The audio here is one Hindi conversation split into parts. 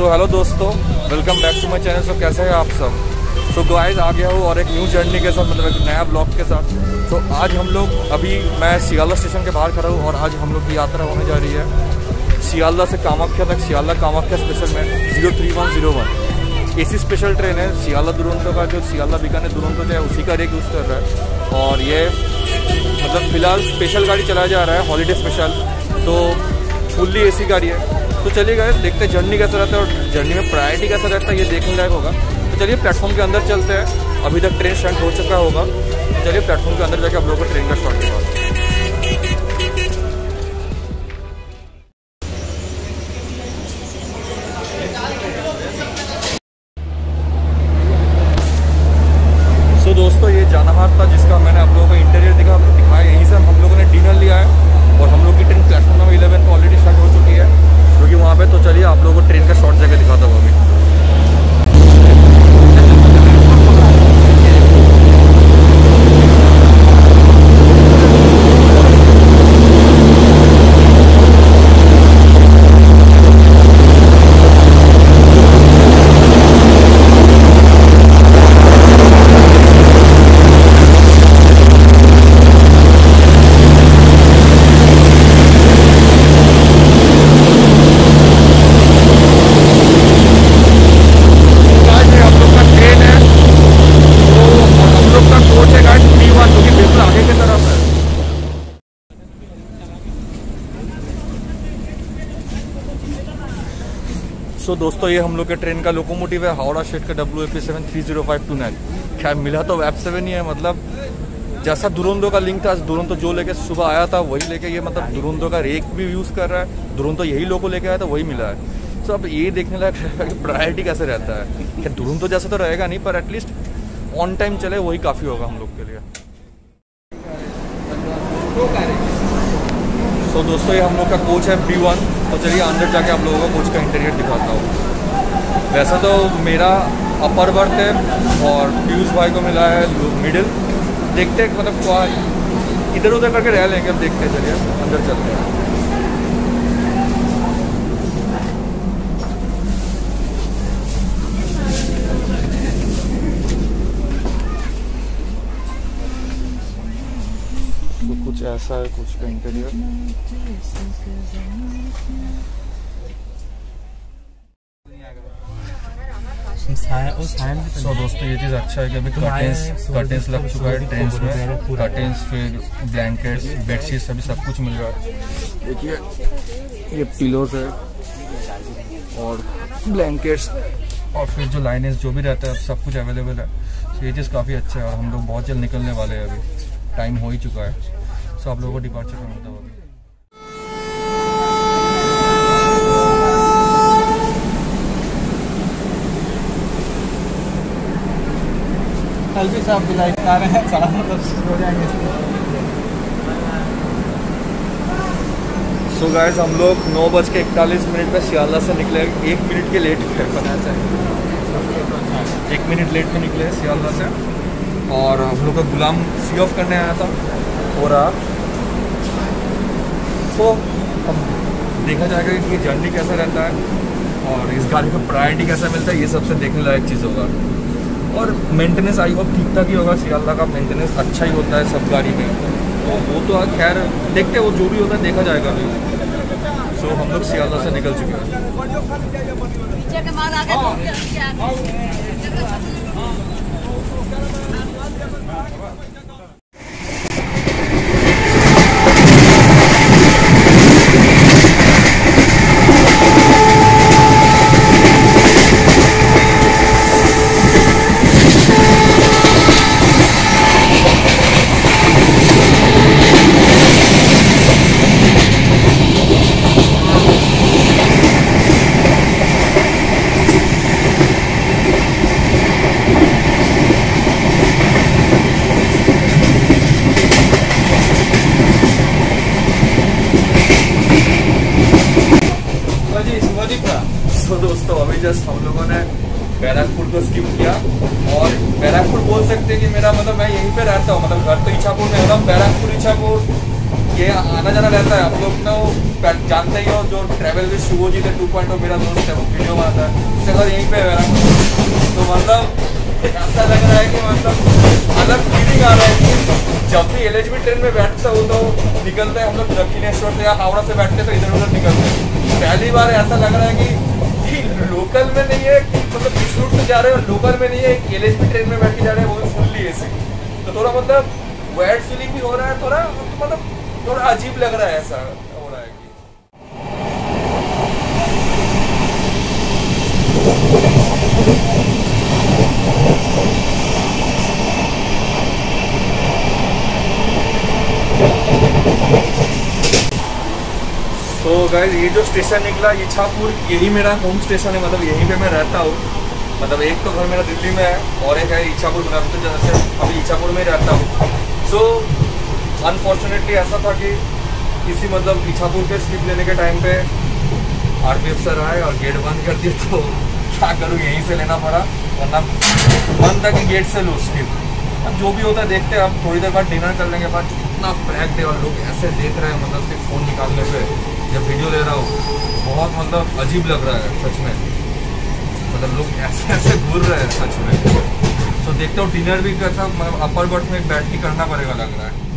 सो हेलो दोस्तों, welcome back to my channel. So कैसे हैं आप सब? सो गाइस आ गया हूँ और एक न्यू जर्नी के साथ, मतलब एक नया ब्लॉग के साथ। तो आज हम लोग मैं सियालदा स्टेशन के बाहर खड़ा हूँ और आज हम लोग की यात्रा होने जा रही है सियालदा से कामाख्या तक। सियालदा कामाख्या स्पेशल में 03101 AC स्पेशल ट्रेन है। सियालदा दुरंतो का जो सियालदा बीकानेर दुरंतो जो है उसी का रेक यूज़ कर रहा है। और ये मतलब फिलहाल स्पेशल गाड़ी चलाया जा रहा है, हॉलीडे स्पेशल। तो फुल्ली AC गाड़ी है। तो चलिए गए देखते हैं जर्नी कैसा रहता है और जर्नी में प्रायोरिटी कैसा रहता है, ये देखने लायक होगा। तो चलिए प्लेटफॉर्म के अंदर चलते हैं। अभी तक ट्रेन स्टैंड हो चुका होगा। तो चलिए प्लेटफॉर्म के अंदर जाके आप लोगों को ट्रेन का स्टार्ट दिखाते हैं। सो दोस्तों ये जानाहार था जिसका मैंने आप लोगों को इंटीरियर दिखाया। यहीं से हम लोगों ने डिनर लिया है और हम लोग की ट्रेन प्लेटफॉर्म नंबर 11 पर ऑलरेडी स्टार्ट हो चुकी है क्योंकि वहाँ पे। तो चलिए आप लोगों को ट्रेन का शॉर्ट जगह दिखाता हूँ अभी। सो दोस्तों ये हम लोग के ट्रेन का लोकोमोटिव है, हावड़ा शेड का WAP7 30529। खैर मिला तो WAP7 ही है। मतलब जैसा दुरंतो का लिंक था, दुरंतो जो लेके सुबह आया था वही लेके ये मतलब दुरंतो का रेक भी यूज़ कर रहा है। दुरंतो यही लोगों लेके आया था, वही मिला है। सो अब ये देखने लायक कि प्रायोरिटी कैसे रहता है। क्या दुरंतो जैसा तो रहेगा नहीं, पर एटलीस्ट ऑन टाइम चले वही काफ़ी होगा हम लोग के लिए। तो दोस्तों ये हम लोग का कोच है B1। तो चलिए अंदर जाके आप लोगों को कोच का इंटीरियर दिखाता हूँ। वैसा तो मेरा अपर बर्थ है और पीयूष भाई को मिला है मिडिल। देखते हैं मतलब इधर उधर करके रह लेंगे। अब देखते हैं, चलिए अंदर चलते हैं। तो कुछ ऐसा है कुछ का इंटीरियर। सो दोस्तों ये चीज़ अच्छा है कि अभी कर्टेंस लग चुका है ट्रेन में। कर्टेंस फिर ब्लैंकेट्स बेडशीट सभी सब कुछ मिल रहा है। देखिए ये पिलोज है और ब्लैंकेट्स और फिर जो लाइनेस जो भी रहता है सब कुछ अवेलेबल है। सो ये चीज़ काफ़ी अच्छा है और हम लोग बहुत जल्द निकलने वाले हैं। अभी टाइम हो ही चुका है। सो आप लोगों को डिपार्चर करना होता है अभी। कल भी सब बिलाई आ रहे हैं, सारा मतलब हो जाएंगे। सो गाइस हम लोग 9:41 पे सियालदा से निकले। 1 मिनट के लेट है, पता चाहिए 1 मिनट लेट में निकले सियालदा से। और हम लोग का गुलाम सी ऑफ करने आया था हो रहा। सो अब देखा जाएगा कि ये जर्नी कैसा रहता है और इस गाड़ी को प्रायोरिटी कैसा मिलता है। ये सबसे देखने लायक चीज़ होगा। और मेंटेनेंस आई होप ठीक ठाक ही होगा। सियालदा का मेंटेनेंस अच्छा ही होता है सब गाड़ी में। तो वो तो खैर देखते हैं, वो जो भी होता है देखा जाएगा अभी। सो हम लोग सियालदा से निकल चुके हैं। तो दोस्तों अभी जस्ट हम लोगों ने बैरकपुर को स्किप किया। और बैरकपुर बोल सकते हैं कि मेरा मतलब मैं यहीं पे रहता हूँ। मतलब घर तो इच्छापुर में होता हूँ। बैरकपुर इच्छापुर ये आना जाना रहता है। आप लोग ना जानते ही हो, जो ट्रैवल विद शुभोजीत 2.0 मेरा दोस्त है, वो वीडियो बनाता है, उससे घर यहीं पे है मेरा। तो मतलब ऐसा लग रहा है कि मतलब अलग फीलिंग आ रहा है कि जब भी LHB ट्रेन में बैठता हूँ तो निकलते हैं हम लोग दक्षिणेश्वर से या हावड़ा से बैठते तो इधर उधर निकलते हैं। पहली बार ऐसा लग रहा है कि लोकल में नहीं है, कि मतलब इस रूट से जा रहे हैं और लोकल में नहीं है, LHB ट्रेन में बैठ के जा रहे हैं, वो भी फुल्ली AC। तो थोड़ा मतलब वेट फीलिंग भी हो रहा है, थोड़ा मतलब थोड़ा अजीब लग रहा है, ऐसा हो रहा है कि तो गाइस ये जो स्टेशन निकला इच्छापुर, यही मेरा होम स्टेशन है, मतलब यहीं पे मैं रहता हूँ। मतलब एक तो घर मेरा दिल्ली में है और एक है इच्छापुर में, तो जैसे अभी इच्छापुर में ही रहता हूँ। सो अनफॉर्चुनेटली ऐसा था कि किसी मतलब इच्छापुर के स्लिप लेने के टाइम पे RPF सर आए और गेट बंद कर दिए, तो क्या करूँ, यहीं से लेना पड़ा, वरना मन था कि गेट से लो स्लिप। अब जो भी होता है देखते हैं। अब थोड़ी देर बाद डिनर करने के बाद इतना पैक्ड है और लोग ऐसे देख रहे हैं, मतलब सिर्फ फ़ोन निकालने पे जब वीडियो ले रहा हूँ, बहुत मतलब अजीब लग रहा है सच में। मतलब लोग ऐसे ऐसे घूर रहे हैं सच में। तो देखते हो डिनर भी कैसा, मतलब अपर बर्थ में बैठ के करना पड़ेगा लग रहा है।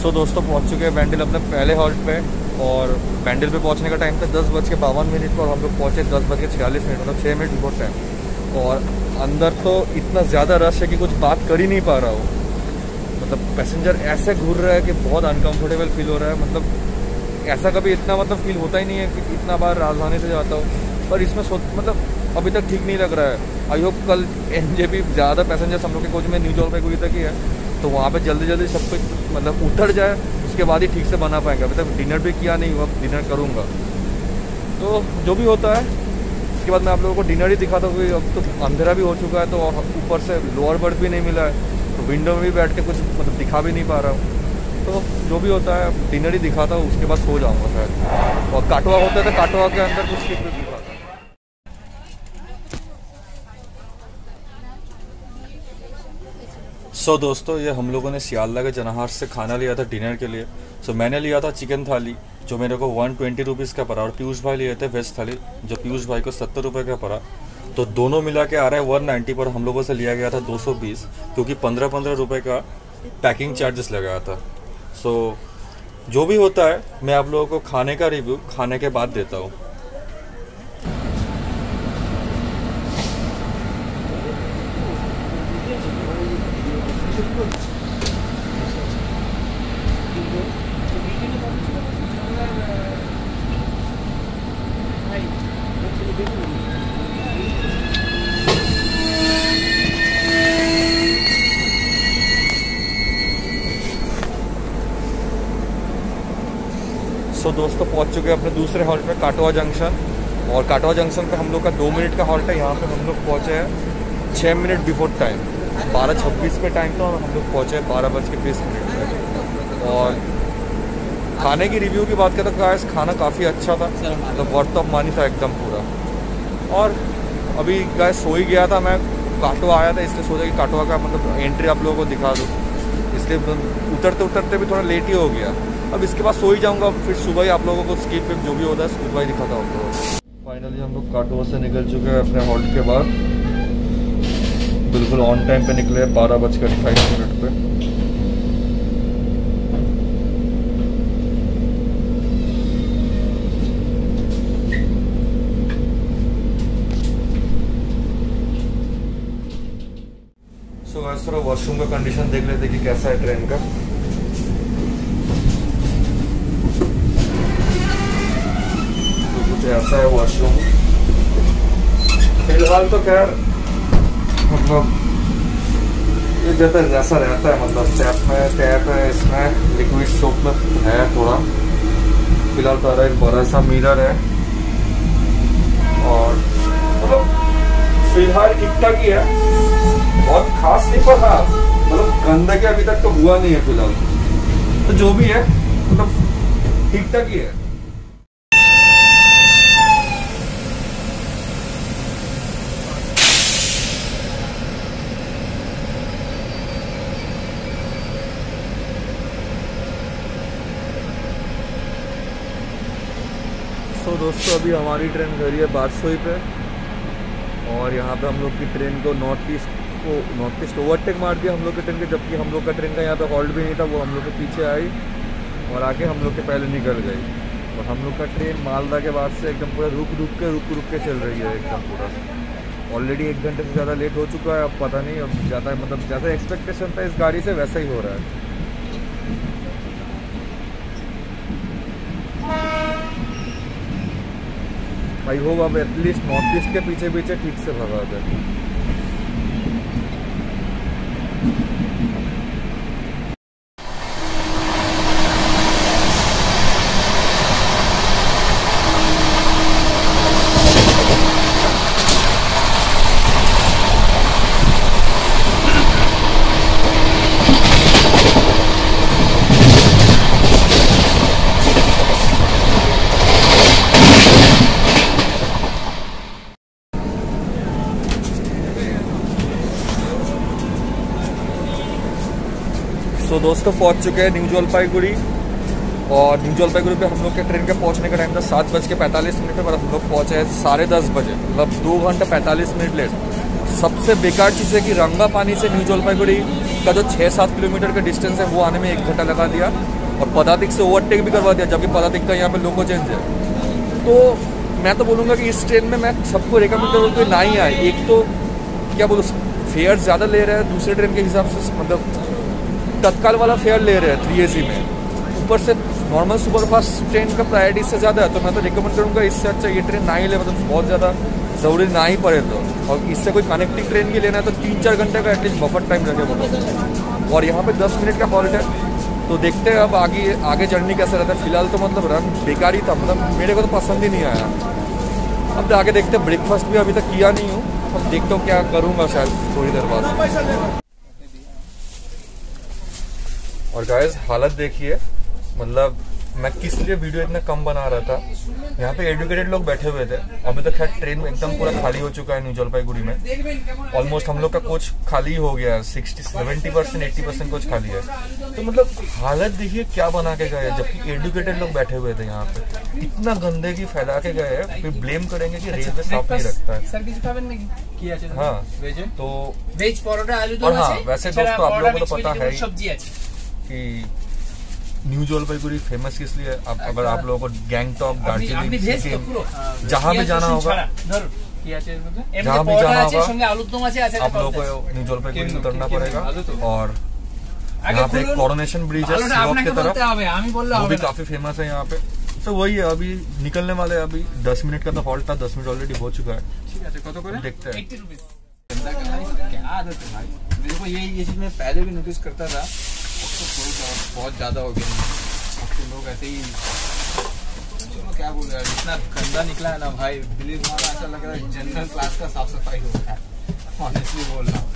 तो दोस्तों पहुंच चुके हैं बैंडल अपने पहले हॉल्ट पे, और बैंडल पे पहुंचने का टाइम था 10:52 पर, हम लोग पहुंचे 10:46, मतलब 6 मिनट बिफोर टाइम। और अंदर तो इतना ज़्यादा रश है कि कुछ बात कर ही नहीं पा रहा हूँ। मतलब पैसेंजर ऐसे घूर रहा है कि बहुत अनकम्फर्टेबल फील हो रहा है। मतलब ऐसा कभी इतना मतलब फील होता ही नहीं है कि इतना बार राजधानी से जाता हूँ, पर इसमें मतलब अभी तक ठीक नहीं लग रहा है। आई होप कल NJP ज़्यादा पैसेंजर्स हम लोग के कोच में न्यू जलपाईगुड़ी तक ही है, तो वहाँ पे जल्दी जल्दी सब कुछ मतलब उतर जाए, उसके बाद ही ठीक से बना पाएंगे। अभी तक डिनर भी किया नहीं हुआ, डिनर करूँगा। तो जो भी होता है उसके बाद मैं आप लोगों को डिनर ही दिखाता हूँ, क्योंकि अब तो अंधेरा भी हो चुका है, तो ऊपर से लोअर बर्थ भी नहीं मिला है, तो विंडो में भी बैठ के कुछ मतलब दिखा भी नहीं पा रहा हूँ। तो जो भी होता है डिनर ही दिखाता हूँ, उसके बाद सो जाऊँगा शायद। और काटवा होता है तो काटवा के अंदर कुछ क्लिप भी दिखाता हूँ। सो दोस्तों ये हम लोगों ने सियालदा के जनाहार से खाना लिया था डिनर के लिए। सो मैंने लिया था चिकन थाली, जो मेरे को 120 रुपीज़ का पड़ा, और पीयूष भाई लिए थे वेज थाली, जो पीयूष भाई को 70 रुपये का पड़ा। तो दोनों मिला के आ रहा है 190 पर। हम लोगों से लिया गया था 220, क्योंकि 15-15 रुपये का पैकिंग चार्जेस लगाया था। सो जो भी होता है मैं आप लोगों को खाने का रिव्यू खाने के बाद देता हूँ। तो दोस्तों पहुंच चुके हैं अपने दूसरे हॉल्ट पे, काटवा जंक्शन। और काटवा जंक्शन पे हम लोग का 2 मिनट का हॉल्ट है। यहाँ पे हम लोग पहुँचे हैं 6 मिनट बिफोर टाइम। 12:26 पे टाइम था और हम लोग पहुँचे 12:20 पे। और खाने की रिव्यू की बात करें तो गाइस खाना काफ़ी अच्छा था, मतलब वर्थ ऑफ मनी था एकदम पूरा। और अभी गाइस सो ही गया था मैं, काटवा आया था इसलिए सोचा कि काटवा का मतलब एंट्री आप लोगों को दिखा दूँ, इसलिए उतरते उतरते भी थोड़ा लेट ही हो गया। अब इसके बाद सो ही जाऊंगा, फिर सुबह ही आप लोगों को स्किप विप जो भी होता है सुबह ही दिखाता हूँ। फाइनली हम लोग काटवा से निकल चुके हैं अपने हॉल्ट के बाद, बिल्कुल ऑन टाइम पे निकले 12:28 पे। सो गाइस थोड़ा वॉशरूम का कंडीशन देख लेते कि कैसा है ट्रेन का। ऐसा है वॉशरूम फिलहाल तो खैर, मतलब ये जैसा रहता है, मतलब टैप है, इसमें लिक्विड सोप में है थोड़ा। फिलहाल तो एक बड़ा सा मिरर है और मतलब भीड़ ठीक ठाक ही है, बहुत खास नहीं, पर हाँ मतलब गंदगी अभी तक तो हुआ नहीं है फिलहाल, तो जो भी है मतलब ठीक ठाक ही है। तो दोस्तों अभी हमारी ट्रेन खड़ी है बारसोई पे, और यहाँ पे हम लोग की ट्रेन को नॉर्थ ईस्ट ओवरटेक मार दिया हम लोग की ट्रेन के, जबकि हम लोग का ट्रेन का यहाँ पे हॉल्ट भी नहीं था। वो हम लोग के पीछे आई और आके हम लोग के पहले निकल गई, और हम लोग का ट्रेन मालदा के बाद से एकदम पूरा रुक रुक के चल रही है एकदम पूरा। ऑलरेडी 1 घंटे से ज़्यादा लेट हो चुका है, अब पता नहीं अब ज़्यादा मतलब जैसा एक्सपेक्टेशन था इस गाड़ी से वैसा ही हो रहा है। आई होप अब एटलीस्ट नॉर्थ ईस्ट के पीछे पीछे ठीक से भगा दे। तो दोस्तों पहुंच चुके हैं न्यू जलपाईगुड़ी, और न्यू जलपाईगुड़ी पे हम लोग के ट्रेन के पहुंचने का टाइम था 7:45 पे, पर हम लोग पहुंचे 10:30 बजे, मतलब 2 घंटे 45 मिनट लेट। सबसे बेकार चीज़ है कि रंगापानी से न्यू जलपाईगुड़ी का जो 6-7 किलोमीटर का डिस्टेंस है वो आने में 1 घंटा लगा दिया, और पदातिक से ओवरटेक भी करवा दिया, जबकि पदातिक का यहाँ पे लोको चेंज है। तो मैं तो बोलूँगा कि इस ट्रेन में मैं सबको रिकमेंड करूँगा कि ना ही आए। एक तो क्या बोलूँ, फेयर ज़्यादा ले रहे हैं दूसरे ट्रेन के हिसाब से, मतलब तत्काल वाला फेयर ले रहे हैं 3AC में, ऊपर से नॉर्मल सुपरफास्ट ट्रेन का प्रायोरिटी से ज़्यादा है। तो मैं तो रिकमेंड करूँगा इससे अच्छा ये ट्रेन ना ही ले, मतलब बहुत ज़्यादा ज़रूरी ना ही पड़े तो। और इससे कोई कनेक्टिंग ट्रेन भी लेना है तो 3-4 घंटे का एटलीस्ट बफर टाइम रखे बोलो, और यहाँ पे 10 मिनट का हॉल्ट है। तो देखते हैं अब आगे जर्नी कैसा रहता है। फिलहाल तो मतलब रन बेकार ही था, मतलब मेरे को तो पसंद ही नहीं आया। अब आगे देखते हैं, ब्रेकफास्ट भी अभी तक किया नहीं हूँ, अब देखते हो क्या करूँगा शायद थोड़ी देर बाद। और गाइस हालत देखिए, मतलब मैं किस लिए वीडियो इतना कम बना रहा था। यहाँ पे एजुकेटेड लोग बैठे हुए थे, अभी तक खैर ट्रेन एकदम पूरा खाली हो चुका है न्यू जलपाईगुड़ी में। ऑलमोस्ट हम लोग का कोच खाली हो गया है, 60-70% 80% कोच खाली है। तो मतलब हालत देखिए क्या बना के गए, जबकि एजुकेटेड लोग बैठे हुए थे यहाँ पे। इतना गंदगी फैला के गए हैं, फिर ब्लेम करेंगे कि रेलवे साफ नहीं रखता है। हाँ तो वेज परोठा आलू, और हाँ वैसे दोस्तों आप लोगों को तो पता है कि न्यू जलपाईगुड़ी फेमस किस लिए। अगर आप लोगों को गैंगटॉक, दार्जिलिंग, सिक्किम जहाँ भी जाना होगा, जहाँ भी जाना होगा आप लोगों को न्यू जलपाईगुड़ी उतरना पड़ेगा। और यहाँ पे एक कोरोनेशन ब्रिज है शिलोंग की तरफ, वो भी काफी फेमस है यहाँ पे। तो वही है, अभी निकलने वाले, अभी 10 मिनट का तो हॉल्ट था, 10 मिनट ऑलरेडी हो चुका है। देखते हैं क्या आदत है भाई। देखो ये चीज मैं पहले भी नोटिस करता था, तो बहुत ज्यादा हो गया। अब तो लोग ऐसे ही, चलो क्या बोल रहे हैं, इतना गंदा निकला है ना भाई, बिलीव मानो ऐसा लग रहा है जनरल क्लास का साफ सफाई हो रहा है, ऑनेस्टली बोल रहा हूँ।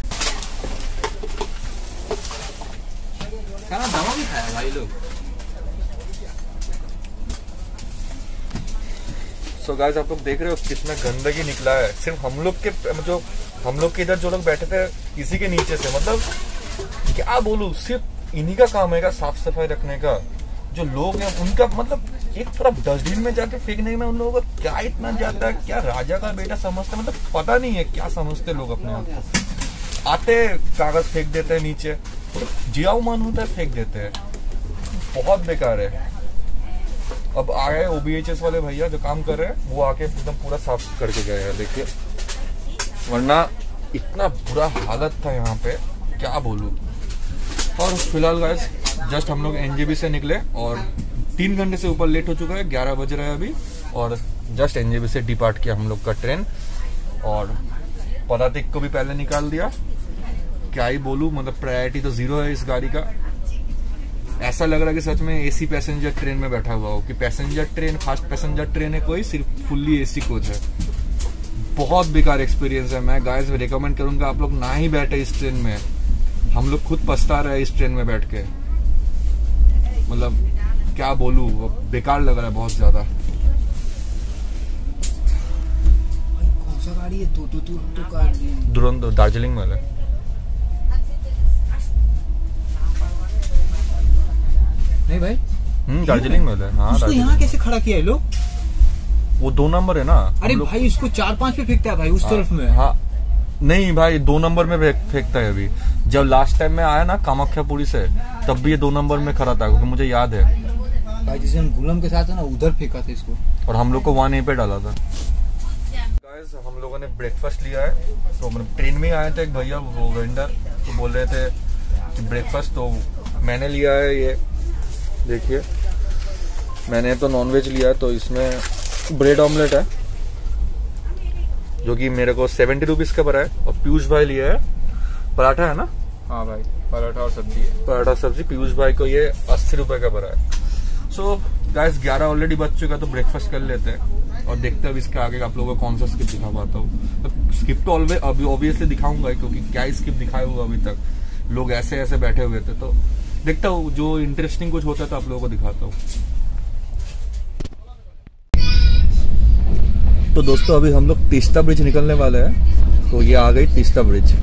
खाना दवा भी खाया भाई लोग। सो गाइस आप लोग देख रहे हो कितना गंदगी निकला है। सिर्फ हम लोग के इधर जो लोग बैठे थे इसी के नीचे से, मतलब क्या बोलूं, सिर्फ इन्हीं का काम है साफ सफाई रखने का। जो लोग हैं उनका मतलब एक तरफ डस्टबिन में जाके फेंकने में उन लोगों का क्या इतना जाता है, क्या राजा का बेटा समझते, मतलब पता नहीं है क्या समझते लोग अपने आप को। आते कागज फेंक देते हैं नीचे, जियाऊ मन होता है फेंक देते हैं, बहुत बेकार है। अब आ गए OBHS वाले भैया जो काम कर रहे हैं, वो आके एकदम पूरा साफ करके गए हैं, देखिए, वरना इतना बुरा हालत था यहाँ पे क्या बोलूं। और फिलहाल गाइस जस्ट हम लोग NJB से निकले और 3 घंटे से ऊपर लेट हो चुका है, 11 बज रहा है अभी, और जस्ट NJB से डिपार्ट किया हम लोग का ट्रेन, और पदातिक को भी पहले निकाल दिया। क्या ही बोलूं, मतलब प्रायोरिटी तो 0 है इस गाड़ी का। ऐसा लग रहा है कि सच में AC पैसेंजर ट्रेन में बैठा हुआ हो, कि passenger train, fast passenger train है कोई, सिर्फ फुल्ली AC कोच है। बहुत बेकार एक्सपीरियंस है। मैं गाइस रिकमेंड करूंगा आप लोग ना ही बैठे इस ट्रेन में। हम लोग खुद पछता रहे इस ट्रेन में बैठ के, मतलब क्या बोलूं, बेकार लग रहा है बहुत ज्यादा। कौन सा गाड़ी है? तो दुरंतो दार्जिलिंग में है। नहीं भाई, दार्जिलिंग में है। हाँ, उसको यहाँ कैसे खड़ा किया है लोग? वो 2 नंबर है ना। अरे भाई उसको 4-5 पे फेंकता है भाई उस तरफ में। हाँ नहीं भाई, 2 नंबर में फेंकता है। अभी जब लास्ट टाइम में आया ना कामाख्यापुरी से, तब भी ये 2 नंबर में खड़ा था, क्योंकि मुझे याद है भाई जिस दिन गुलम के साथ है ना उधर फेंका था इसको, और हम लोग को वहाँ नहीं पे डाला था। गाइस हम लोगों ने ब्रेकफास्ट लिया है। तो ट्रेन में आए थे एक भैया, वो वेंडर, तो बोल रहे थे कि ब्रेकफास्ट, तो मैंने लिया है ये देखिए, मैंने तो नॉनवेज लिया है। तो इसमें ब्रेड ऑमलेट है जो कि मेरे को 70 रुपीज का पड़ा है। और पीयूष भाई लिया है पराठा, है ना? हाँ भाई, पराठा और सब्जी है। पराठा सब्जी पीयूष भाई को ये 80 रुपए का पड़ा है। सो गाइस 11 ऑलरेडी बज चुका, तो ब्रेकफास्ट कर लेते हैं और देखते हैं अब इसके आगे आप लोगों को कौन सा स्किप दिखा पाता हूँ। तो स्किप तो ऑब्वियसली दिखाऊंगा, क्योंकि क्या स्किप दिखाए हुआ अभी तक, लोग ऐसे ऐसे बैठे हुए थे। तो देखता हूँ जो इंटरेस्टिंग कुछ होता है तो आप लोगों को दिखाता हूँ। तो दोस्तों अभी हम लोग तीस्ता ब्रिज निकलने वाले हैं। तो ये आ गई तीस्ता ब्रिज।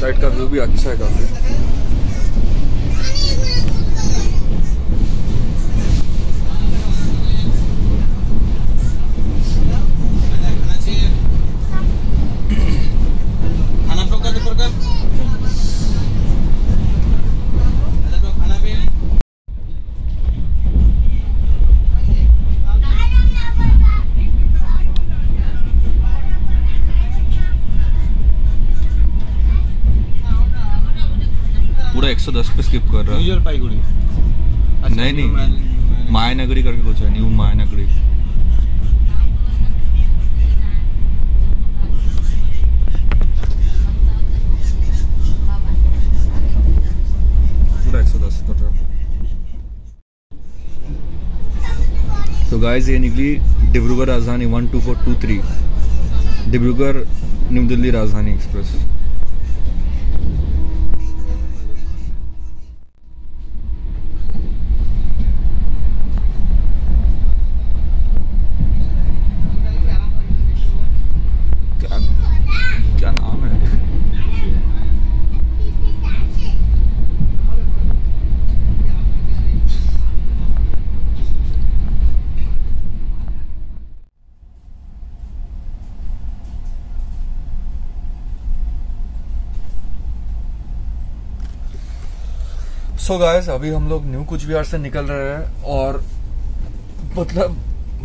साइड का व्यू भी अच्छा है काफी। पूरा 110 पे स्किप कर रहा है। जलपाईगुड़ी नहीं, मायानगरी करके कुछ है, न्यू मायानगरी। पूरा 110 कर रहा है। तो गाइस ये निकली डिब्रूगढ़ राजधानी 12423, डिब्रूगढ़ न्यू दिल्ली राजधानी एक्सप्रेस। क्या नाम है? सो गाइस अभी हम लोग न्यू कुछ बिहार से निकल रहे हैं और मतलब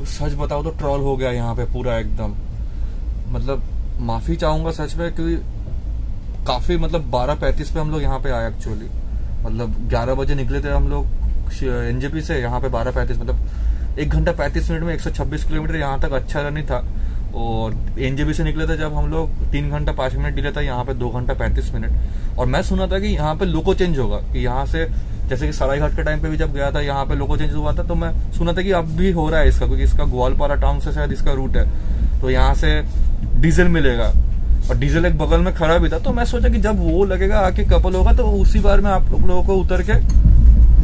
सच बताओ तो ट्रॉल हो गया यहाँ पे पूरा एकदम। मतलब माफी चाहूंगा सच में, क्योंकि काफी मतलब 12:35 पे हम लोग यहाँ पे आए एक्चुअली। मतलब 11 बजे निकले थे हम लोग एनजेपी से, यहाँ पे 12:35, मतलब 1 घंटा 35 मिनट में 126 किलोमीटर यहाँ तक अच्छा रन था। और एनजेपी से निकले थे जब हम लोग 3 घंटा 5 मिनट डिले था, यहाँ पे 2 घंटा 35 मिनट। और मैं सुना था कि यहाँ पे लोको चेंज होगा, कि यहाँ से जैसे कि सरायघाट के टाइम पे भी जब गया था यहाँ पे लोको चेंज हुआ था, तो मैं सुना था कि अब भी हो रहा है इसका, क्योंकि इसका ग्वालपारा टाउन से शायद इसका रूट है। तो यहाँ से डीजल मिलेगा और डीजल एक बगल में खड़ा भी था। तो मैं सोचा कि जब वो लगेगा आके कपल होगा तो उसी बार में आप लोगों को उतर के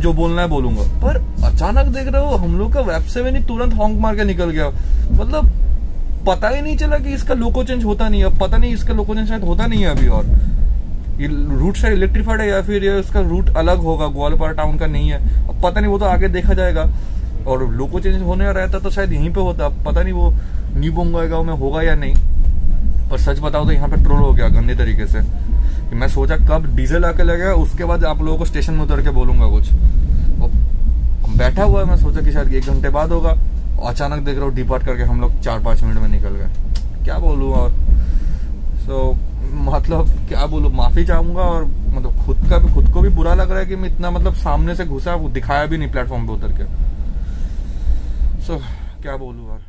जो बोलना है बोलूंगा। पर अचानक देख रहे हो हम लोग का वेब 7 ही तुरंत हॉन्क मार के निकल गया। मतलब पता ही नहीं चला कि इसका लोको चेंज होता नहीं है। अब पता नहीं इसका लोको चेंज शायद होता नहीं है अभी, और ये रूट शायद इलेक्ट्रीफाइड है या फिर ये उसका रूट अलग होगा, ग्वालपारा टाउन का नहीं है। अब पता नहीं, वो तो आगे देखा जाएगा। और लोको चेंज होने रहता तो शायद यहीं पे होता। अब पता नहीं वो न्यू बोंगाईगांव में होगा या नहीं। पर सच बताओ तो यहाँ पे ट्रोल हो गया गंदे तरीके से। कि मैं सोचा कब डीजल आके लगेगा उसके बाद आप लोगों को स्टेशन में उतर के बोलूंगा कुछ। और बैठा हुआ है, मैं सोचा कि शायद 1 घंटे बाद होगा। और अचानक देख रहा हूँ डिपार्ट करके हम लोग 4-5 मिनट में निकल गए। क्या बोलूँ। और मतलब क्या बोलूँ, माफी चाहूंगा। और मतलब खुद को भी बुरा लग रहा है कि मैं इतना मतलब सामने से घुसा, दिखाया भी नहीं प्लेटफॉर्म पे उतर के। क्या बोलूँ। और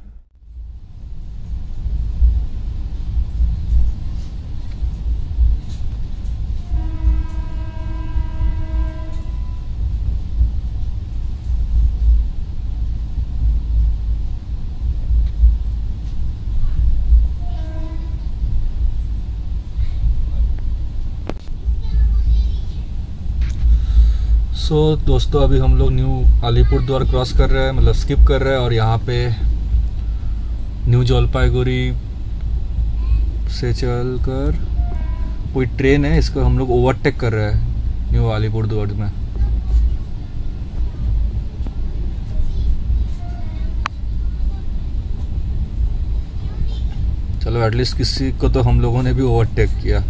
दोस्तों अभी हम लोग न्यू अलीपुर द्वार क्रॉस कर रहे हैं, मतलब स्किप कर रहे हैं, और यहाँ पे न्यू जलपाईगुड़ी से चलकर कोई ट्रेन है, इसको हम लोग ओवरटेक कर रहे हैं न्यू अलीपुर द्वार में। चलो एटलीस्ट किसी को तो हम लोगों ने भी ओवरटेक किया।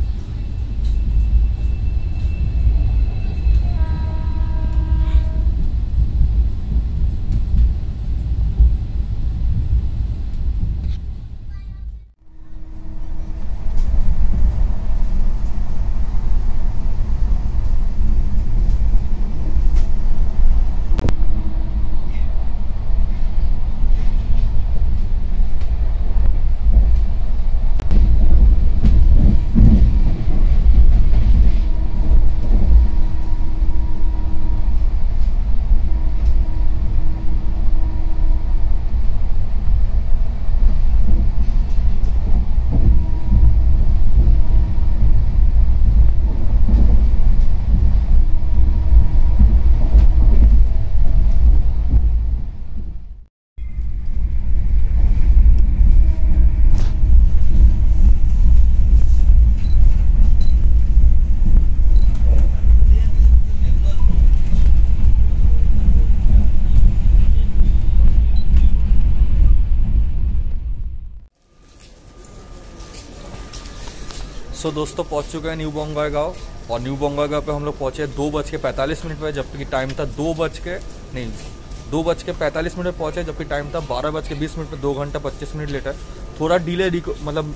दोस्तों पहुंच चुके हैं न्यू बोंगाईगांव, और न्यू बोंगाईगांव पे हम लोग पहुंचे 2:45 पे, जबकि टाइम था 2:45 पे पहुंचे, जबकि टाइम था 12:20 पे। 2 घंटा 25 मिनट लेट है। थोड़ा डिले मतलब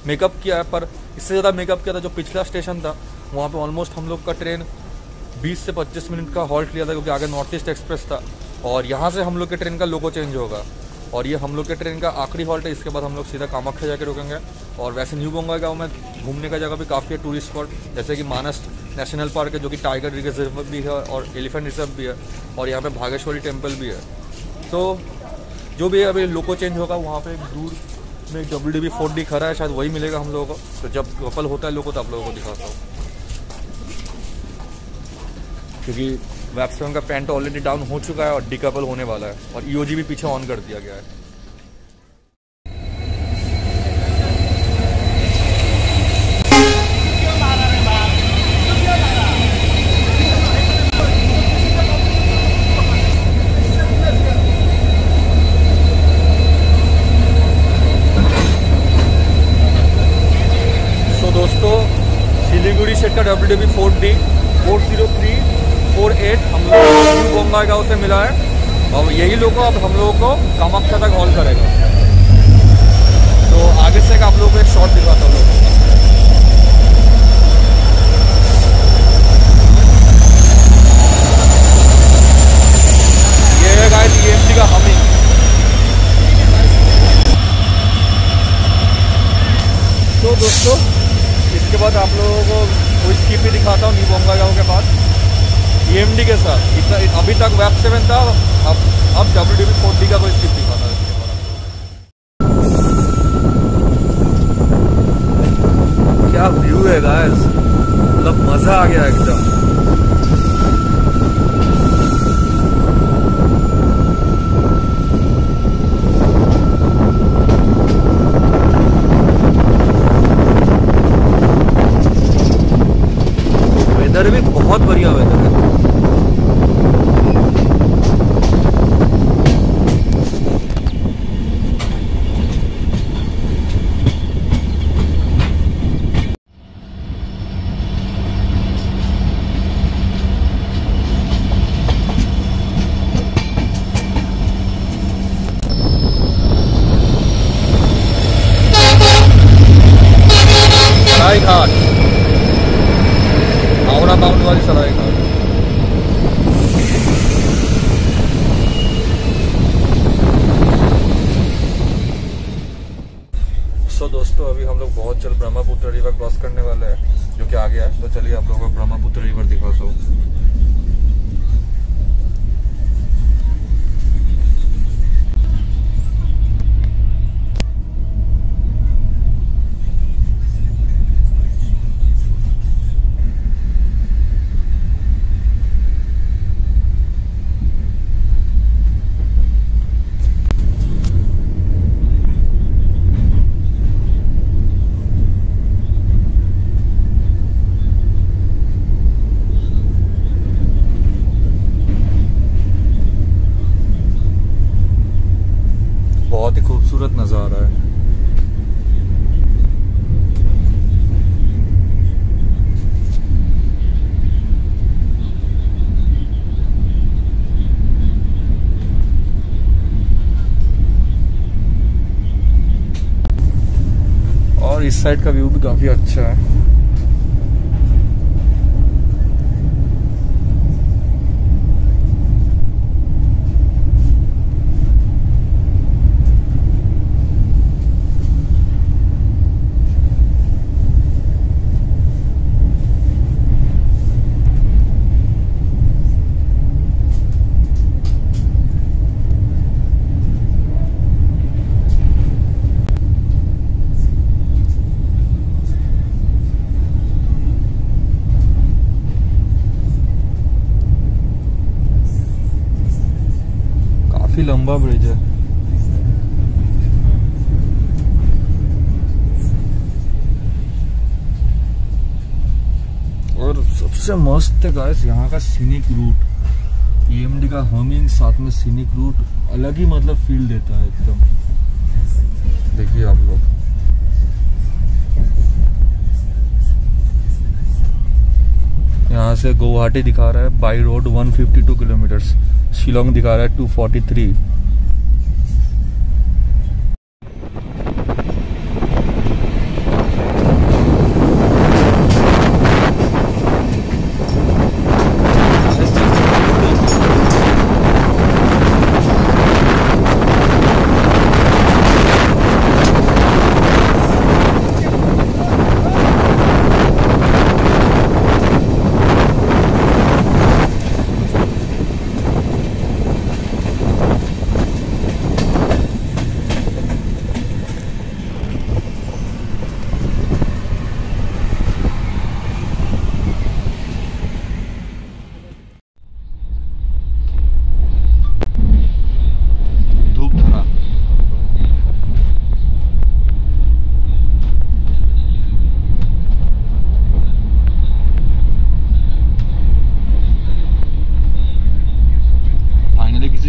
मेकअप किया है, पर इससे ज़्यादा मेकअप किया था जो पिछला स्टेशन था। वहाँ पे ऑलमोस्ट हम लोग का ट्रेन 20 से 25 मिनट का हॉल्ट लिया था, क्योंकि आगे नॉर्थ ईस्ट एक्सप्रेस था, और यहाँ से हम लोग के ट्रेन का लोगो चेंज होगा, और ये हम लोग के ट्रेन का आखिरी हॉल्ट है। इसके बाद हम लोग सीधा कामाख्या जाके रुकेंगे। और वैसे न्यू बोंगाईगांव में घूमने का जगह भी काफ़ी है, टूरिस्ट स्पॉट, जैसे कि मानस नेशनल पार्क है, जो कि टाइगर रिजर्व भी है और एलिफेंट रिजर्व भी है, और यहाँ पे भागेश्वरी टेम्पल भी है। तो जो भी अभी लोको चेंज होगा, वहाँ पे दूर में WDB 4D खड़ा है, शायद वही मिलेगा हम लोगों को। तो जब कपल होता है लोगों, तो आप लोगों को दिखाता हूँ, क्योंकि वेब7 का पेंट ऑलरेडी डाउन हो चुका है और डिकपल होने वाला है, और EOG भी पीछे ऑन कर दिया गया है। दोस्तों सिलीगुड़ी से का WDB 4D 40348 हम लोग न्यू बोंगाईगांव से मिला है, और यही लोगो अब हम लोगों को कामाख्या तक हॉल करेगा। तो आगे से आप लोगों को एक शॉट दिखाता हूँ। ये है गाइस EMD का हमिंग। तो दोस्तों इसके बाद आप लोगों को कोई स्किप ही दिखाता हूँ न्यू बोंगाईगांव के बाद EMD के साथ। अभी तक वेब7 था, अब WDB 4D का कोई स्किप दिखाता है। क्या व्यू है गाइस, मतलब मजा आ गया एकदम। वेदर भी बहुत बढ़िया वेदर है। सरायघाट, हावड़ा बाउंड वाली सरायघाट। दोस्तों अभी हम लोग बहुत जल्द ब्रह्मपुत्र रिवर क्रॉस करने वाले हैं, जो कि आ गया है। तो चलिए आप लोगों को ब्रह्मपुत्र रिवर दिखाता हूँ। मज़ा आ रहा है। और इस साइड का व्यू भी काफ़ी अच्छा है। काफी लंबा ब्रिज है। और सबसे मस्त है गाइस यहाँ का सीनिक रूट, EMD का हमिंग साथ में सीनिक रूट अलग ही मतलब फील देता है एकदम। देखिए आप लोग, यहाँ से गुवाहाटी दिखा रहा है बाई रोड 152 किलोमीटर्स, शिलोंग दिखा रहा है 243।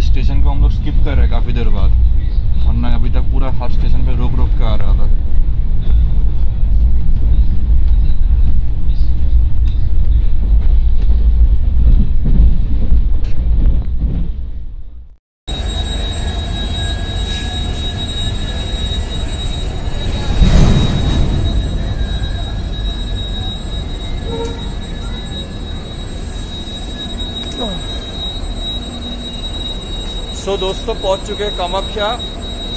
स्टेशन को हम लोग स्किप कर रहे हैं काफ़ी देर बाद, वरना अभी तक पूरा हर स्टेशन पे रोक रोक के आ रहा था। सो दोस्तों पहुंच चुके हैं कामाख्या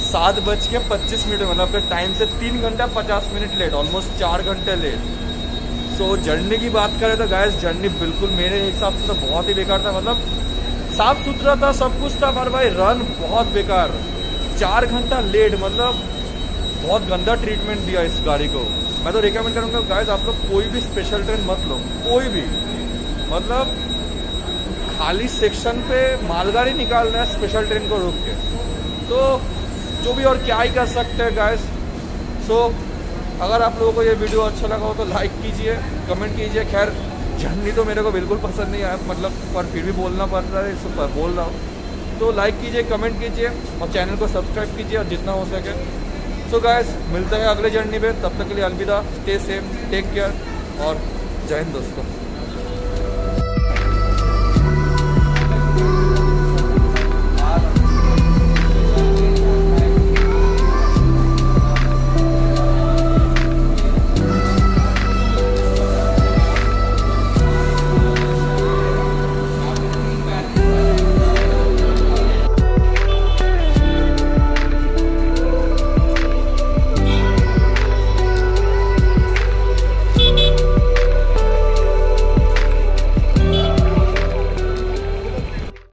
7:25 मतलब अपने टाइम से 3 घंटा 50 मिनट लेट, ऑलमोस्ट 4 घंटे लेट। सो जर्नी की बात करें तो गाइस जर्नी बिल्कुल मेरे हिसाब से तो बहुत ही बेकार था। मतलब साफ सुथरा था, सब कुछ था, पर भाई रन बहुत बेकार, 4 घंटा लेट, मतलब बहुत गंदा ट्रीटमेंट दिया इस गाड़ी को। मैं तो रिकमेंड करूंगा गाइस आप लोग कोई भी स्पेशल ट्रेन मत लो, कोई भी, मतलब खाली सेक्शन पे मालगाड़ी निकाल रहा है स्पेशल ट्रेन को रोक के, तो जो भी और क्या ही कर सकते हैं गाइस। सो अगर आप लोगों को ये वीडियो अच्छा लगा हो तो लाइक कीजिए, कमेंट कीजिए। खैर जर्नी तो मेरे को बिल्कुल पसंद नहीं आया, मतलब पर फिर भी बोलना पड़ रहा है, इसको बोल रहा हूँ। तो लाइक कीजिए, कमेंट कीजिए और चैनल को सब्सक्राइब कीजिए और जितना हो सके। सो गाइस मिलते हैं अगले जर्नी पे, तब तक के लिए अलविदा, स्टे सेफ, टेक केयर और जय हिंद दोस्तों।